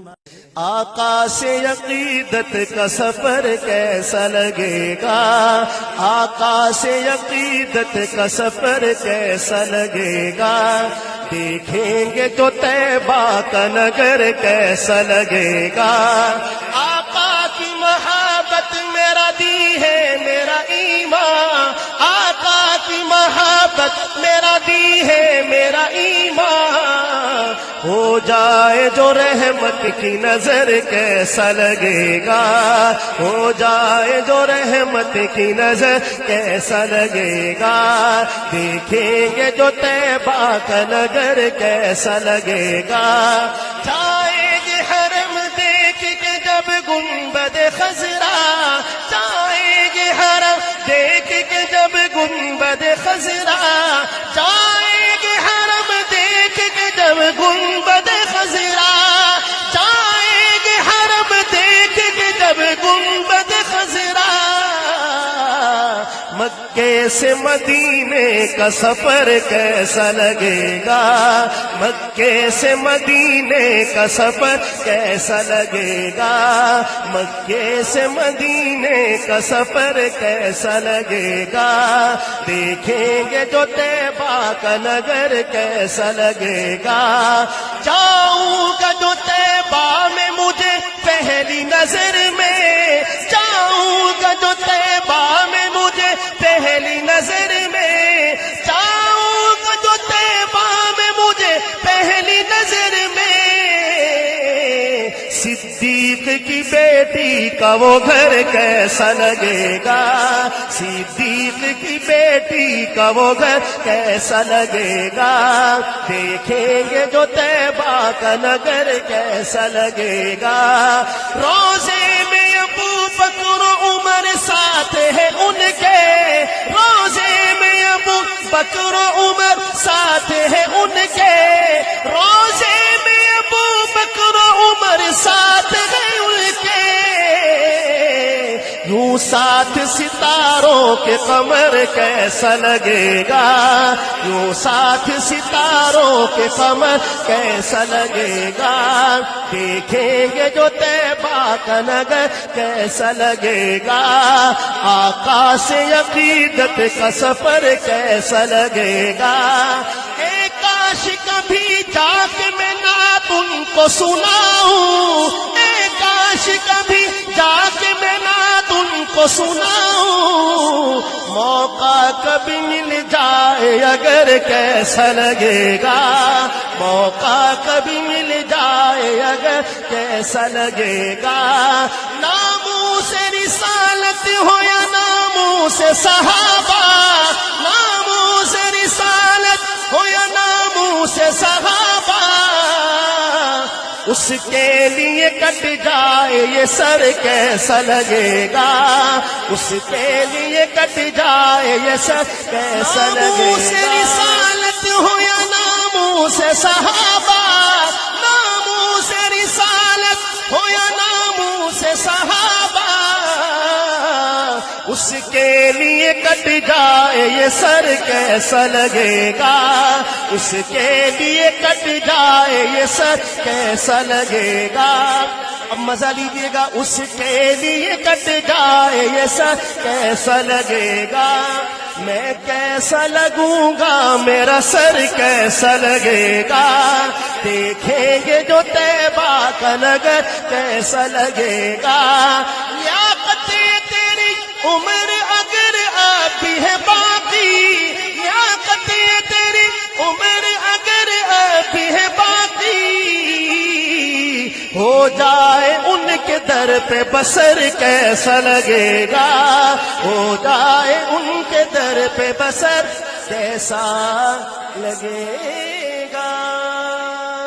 آقا سے عقیدت کا سفر کیسا لگے گا، آقا سے عقیدت کا سفر کیسا لگے گا، دیکھیں گے تو طیبہ کا نگر کیسا لگے گا۔ آقا کی محبت میرا دی ہے میرا ایمان، آقا کی محبت میرا دی ہے میرا ایمان، ہو جائے جو رحمت کی نظر کیسا لگے گا، ہو جائے جو رحمت کی نظر کیسا لگے گا، دیکھیں گے جو طیبہ کا نگر کیسا لگے گا۔ جائیں گے حرم دیکھ کے جب گنبد خضرا، جائیں گے حرم دیکھ کے جب گنبد خضرا، جائیں گے حرم دیکھ کے جب گنبد خضرا، جائیں گے حرم دیکھ کے جب گنبد خضرا۔ مکے سے مدینے کا سفر کیسا لگے گا، مکے سے مدینے کا سفر کیسا لگے گا، مکے سے مدینے کا سفر کیسا لگے گا، دیکھیں گے جو طیبہ کا نگر کیسا لگے گا۔ جاؤں گا جو طیبہ میں مجھے پہلی نظر میں، جاؤں گا جو طیبہ میں مجھے پہلی نظر میں، جاؤں گا جو طیبہ میں مجھے پہلی نظر میں، صدیق کی بیٹی کا وہ گھر کیسا لگے گا، صدیق کی بیٹی کا وہ گھر کیسا لگے گا، دیکھیں گے جو طیبہ کا نگر کیسا لگے گا۔ روزے میں ابو بکر عمر ساتھ ہے ان کے، روزے میں ابو بکر عمر ساتھ ہے ان کے، روزے میں ابو بکر عمر ساتھ ہے ان کے، یوں ساتھ ستاروں کے قمر کیسا لگے گا، یوں ساتھ ستاروں کے قمر کیسا لگے گا، دیکھیں گے جو طیبہ کا نگر کیسا لگے گا، آقا سے عقیدت کا سفر کیسا لگے گا۔ اے کاش کبھی جا کے میں نعت ان کو سناؤں، اے کاش کبھی جا کے میں نعت ان کو سناؤں، موقع کبھی مل جائے اگر کیسا لگے گا، موقع کبھی مل جائے اگر کیسا لگے گا۔ ناموس رسالت ہو یا ناموس صحابہ، ناموس رسالت ہو یا ناموس صحابہ، اس کے لیے کٹ جائے یہ سر کیسا لگے گا، اس کے لیے کٹ جائے یہ سر کیسا لگے گا۔ ناموس رسالت ہو یا ناموس صحابہ، ناموس رسالت ہو یا ناموس صحابہ، اس کے لیے کٹ جائے یہ سر کیسا لگے گا، اس کے لیے کٹ جائے یہ سر کیسا لگے گا۔ اب مزہ لیجیے گا، اس کے لیے کٹ جائے یہ سر کیسا لگے گا، میں کیسا لگوں گا میرا سر کیسا لگے گا، دیکھیں گے جو طیبہ کا نگر کیسا لگے گا۔ لیاقت تیری عمر اگر اب بھی ہے باقی، لیاقت تیری عمر اگر اب بھی ہے باقی، ہو جائے ان کے در پہ بسر کیسا لگے گا، ہو جائے ان کے در پہ بسر کیسا لگے